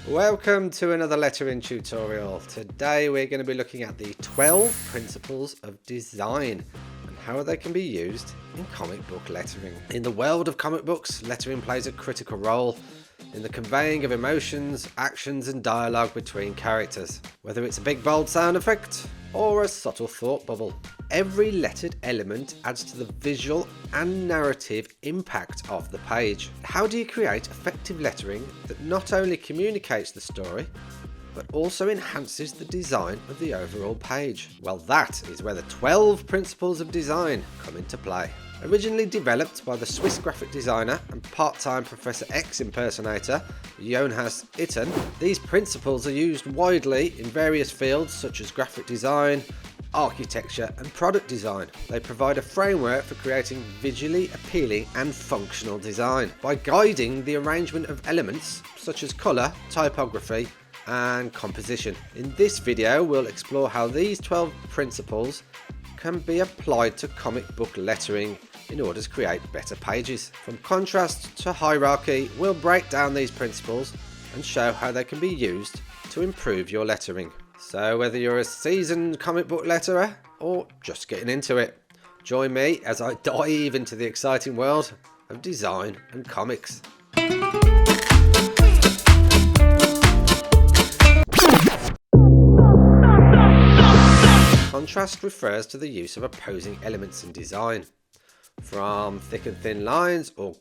Welcome to another lettering tutorial. Today we're going to be looking at the 12 principles of design and how they can be used in comic book lettering. In the world of comic books, lettering plays a critical role in the conveying of emotions, actions and dialogue between characters, whether it's a big bold sound effect or a subtle thought bubble. Every lettered element adds to the visual and narrative impact of the page. How do you create effective lettering that not only communicates the story, but also enhances the design of the overall page? Well, that is where the 12 principles of design come into play. Originally developed by the Swiss graphic designer and part-time Professor X impersonator Jonas Itten, these principles are used widely in various fields such as graphic design, architecture and product design. They provide a framework for creating visually appealing and functional design by guiding the arrangement of elements such as colour, typography and composition. In this video we'll explore how these 12 principles can be applied to comic book lettering in order to create better pages. From contrast to hierarchy, we'll break down these principles and show how they can be used to improve your lettering. So whether you're a seasoned comic book letterer or just getting into it, join me as I dive into the exciting world of design and comics. Contrast refers to the use of opposing elements in design. From thick and thin lines or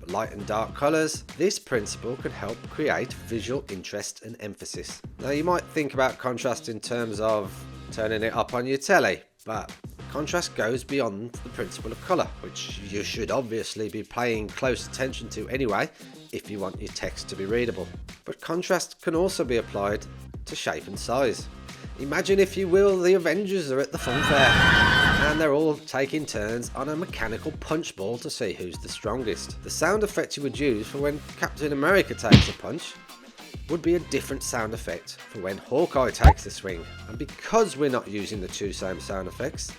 light and dark colours, this principle can help create visual interest and emphasis. Now you might think about contrast in terms of turning it up on your telly, but contrast goes beyond the principle of colour, which you should obviously be paying close attention to anyway if you want your text to be readable. But contrast can also be applied to shape and size. Imagine, if you will, the Avengers are at the fun fair and they're all taking turns on a mechanical punch ball to see who's the strongest. The sound effect you would use for when Captain America takes a punch would be a different sound effect for when Hawkeye takes a swing. And because we're not using the two same sound effects,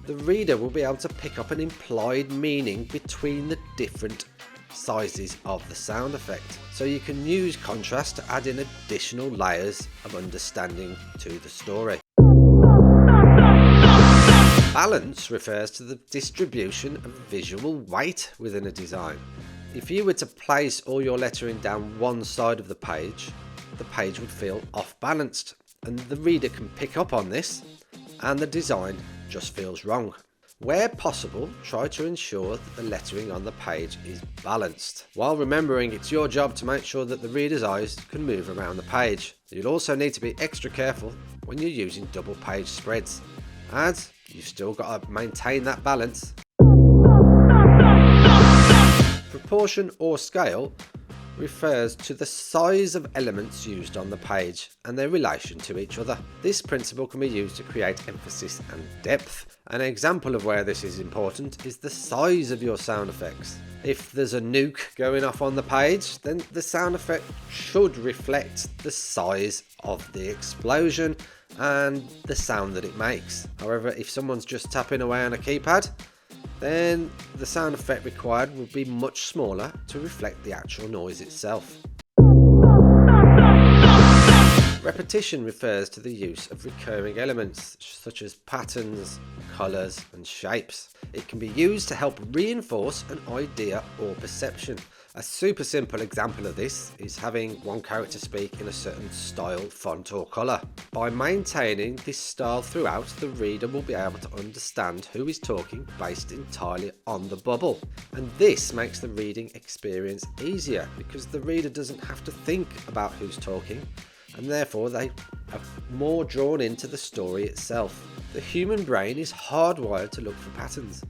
the reader will be able to pick up an implied meaning between the different sizes of the sound effect. So you can use contrast to add in additional layers of understanding to the story. Balance refers to the distribution of visual weight within a design. If you were to place all your lettering down one side of the page would feel off balanced, and the reader can pick up on this and the design just feels wrong. Where possible, try to ensure that the lettering on the page is balanced, while remembering it's your job to make sure that the reader's eyes can move around the page. You'll also need to be extra careful when you're using double page spreads, as you've still got to maintain that balance. Proportion or scale refers to the size of elements used on the page and their relation to each other. This principle can be used to create emphasis and depth. An example of where this is important is the size of your sound effects. If there's a nuke going off on the page, then the sound effect should reflect the size of the explosion and the sound that it makes. However, if someone's just tapping away on a keypad, then the sound effect required would be much smaller to reflect the actual noise itself. Repetition refers to the use of recurring elements such as patterns, colours and shapes. It can be used to help reinforce an idea or perception. A super simple example of this is having one character speak in a certain style, font or colour. By maintaining this style throughout, the reader will be able to understand who is talking based entirely on the bubble. And this makes the reading experience easier because the reader doesn't have to think about who's talking, and tactfully they are more drawn into the story itself. The human brain is hardwired to look for patterns,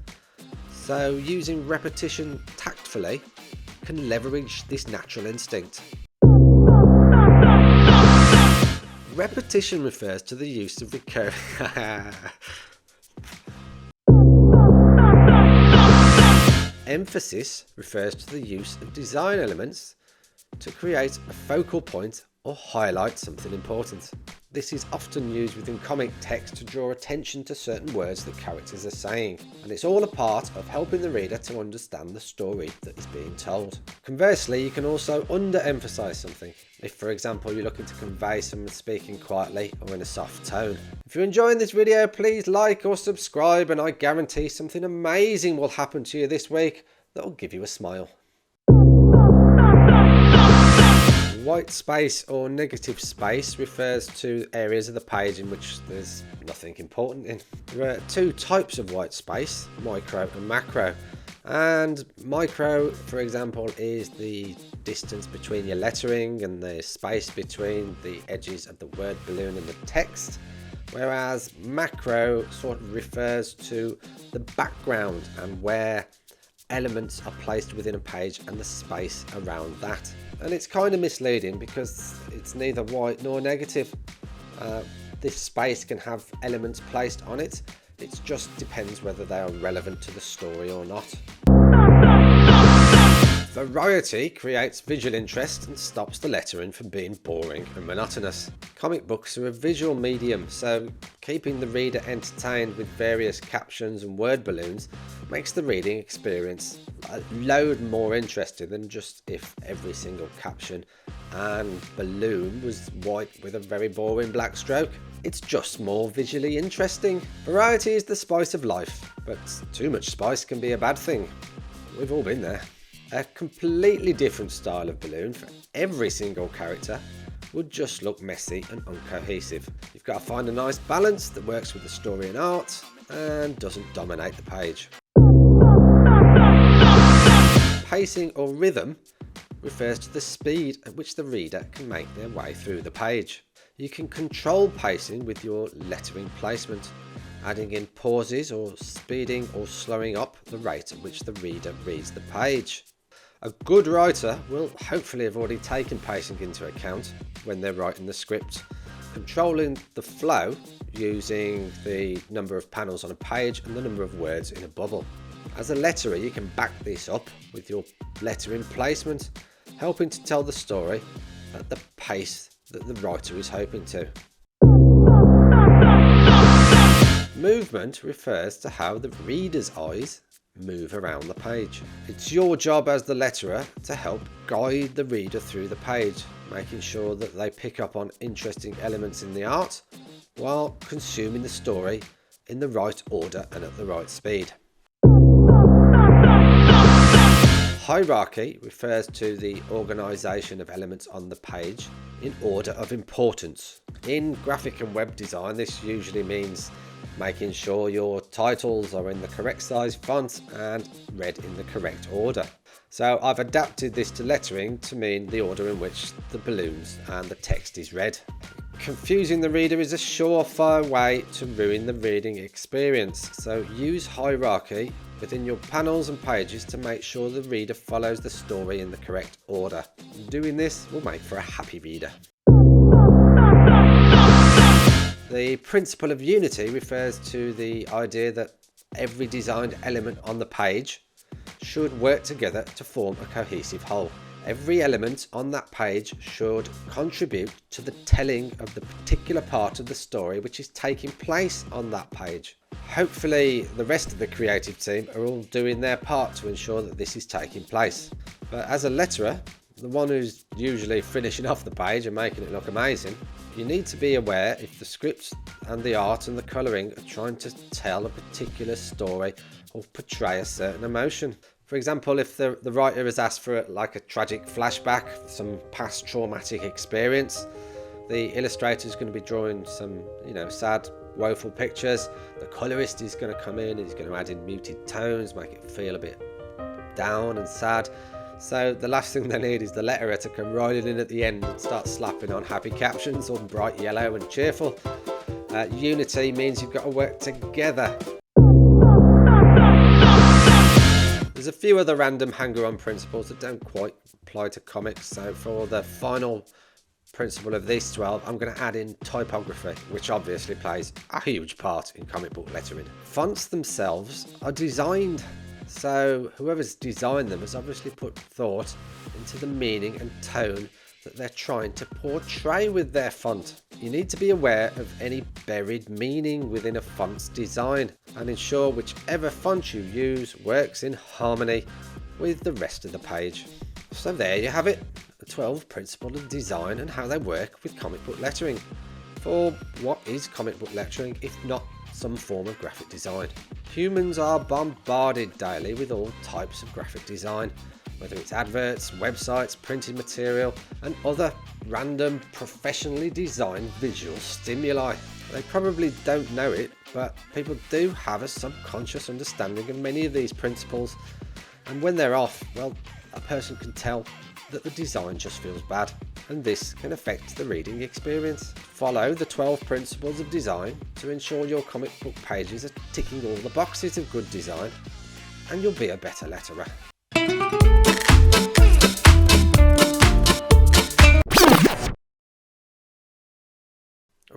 so using repetition tactfully can leverage this natural instinct. Repetition refers to the use of recurring Emphasis refers to the use of design elements to create a focal point or highlight something important. This is often used within comic text to draw attention to certain words that characters are saying, and it's all a part of helping the reader to understand the story that is being told. Conversely, you can also underemphasize something, if for example you're looking to convey someone speaking quietly or in a soft tone. If you're enjoying this video, please like or subscribe, and I guarantee something amazing will happen to you this week that will give you a smile. White space or negative space refers to areas of the page in which there's nothing important in. There are two types of white space, micro and macro. And micro, for example, is the distance between your lettering and the space between the edges of the word balloon and the text. Whereas macro sort of refers to the background and where elements are placed within a page and the space around that. And it's kind of misleading because it's neither white nor negative. This space can have elements placed on it. It just depends whether they are relevant to the story or not. Variety creates visual interest and stops the lettering from being boring and monotonous. Comic books are a visual medium, so keeping the reader entertained with various captions and word balloons makes the reading experience a load more interesting than just if every single caption and balloon was white with a very boring black stroke. It's just more visually interesting. Variety is the spice of life, but too much spice can be a bad thing. We've all been there. A completely different style of balloon for every single character would just look messy and uncohesive. You've got to find a nice balance that works with the story and art and doesn't dominate the page. Pacing or rhythm refers to the speed at which the reader can make their way through the page. You can control pacing with your lettering placement, adding in pauses or speeding or slowing up the rate at which the reader reads the page. A good writer will hopefully have already taken pacing into account when they're writing the script, controlling the flow using the number of panels on a page and the number of words in a bubble. As a letterer, you can back this up with your lettering placement, helping to tell the story at the pace that the writer is hoping to. Movement refers to how the reader's eyes move around the page. It's your job as the letterer to help guide the reader through the page, making sure that they pick up on interesting elements in the art while consuming the story in the right order and at the right speed. Hierarchy refers to the organisation of elements on the page in order of importance. In graphic and web design, this usually means making sure your titles are in the correct size font and read in the correct order. So I've adapted this to lettering to mean the order in which the balloons and the text is read. Confusing the reader is a surefire way to ruin the reading experience, so use hierarchy within your panels and pages to make sure the reader follows the story in the correct order. Doing this will make for a happy reader. The principle of unity refers to the idea that every designed element on the page should work together to form a cohesive whole. Every element on that page should contribute to the telling of the particular part of the story which is taking place on that page. Hopefully the rest of the creative team are all doing their part to ensure that this is taking place. But as a letterer, the one who's usually finishing off the page and making it look amazing, you need to be aware if the script and the art and the colouring are trying to tell a particular story or portray a certain emotion. For example, if the writer has asked for like a tragic flashback, some past traumatic experience, the illustrator is going to be drawing some, sad, woeful pictures. The colourist is going to come in, he's going to add in muted tones, make it feel a bit down and sad. So the last thing they need is the letterer to come riding in at the end and start slapping on happy captions or bright yellow and cheerful. Unity means you've got to work together. There's a few other random hanger-on principles that don't quite apply to comics, so for the final principle of these 12, I'm going to add in typography, which obviously plays a huge part in comic book lettering. Fonts themselves are designed, so whoever's designed them has obviously put thought into the meaning and tone that they're trying to portray with their font. You need to be aware of any buried meaning within a font's design and ensure whichever font you use works in harmony with the rest of the page. So there you have it, the 12 principles of design and how they work with comic book lettering. For what is comic book lettering if not some form of graphic design? Humans are bombarded daily with all types of graphic design, whether it's adverts, websites, printed material and other random professionally designed visual stimuli. They probably don't know it, but people do have a subconscious understanding of many of these principles, and when they're off, well, a person can tell that the design just feels bad, and this can affect the reading experience. Follow the 12 principles of design to ensure your comic book pages are ticking all the boxes of good design, and you'll be a better letterer.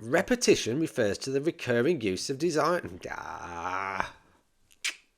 Repetition refers to the recurring use of design.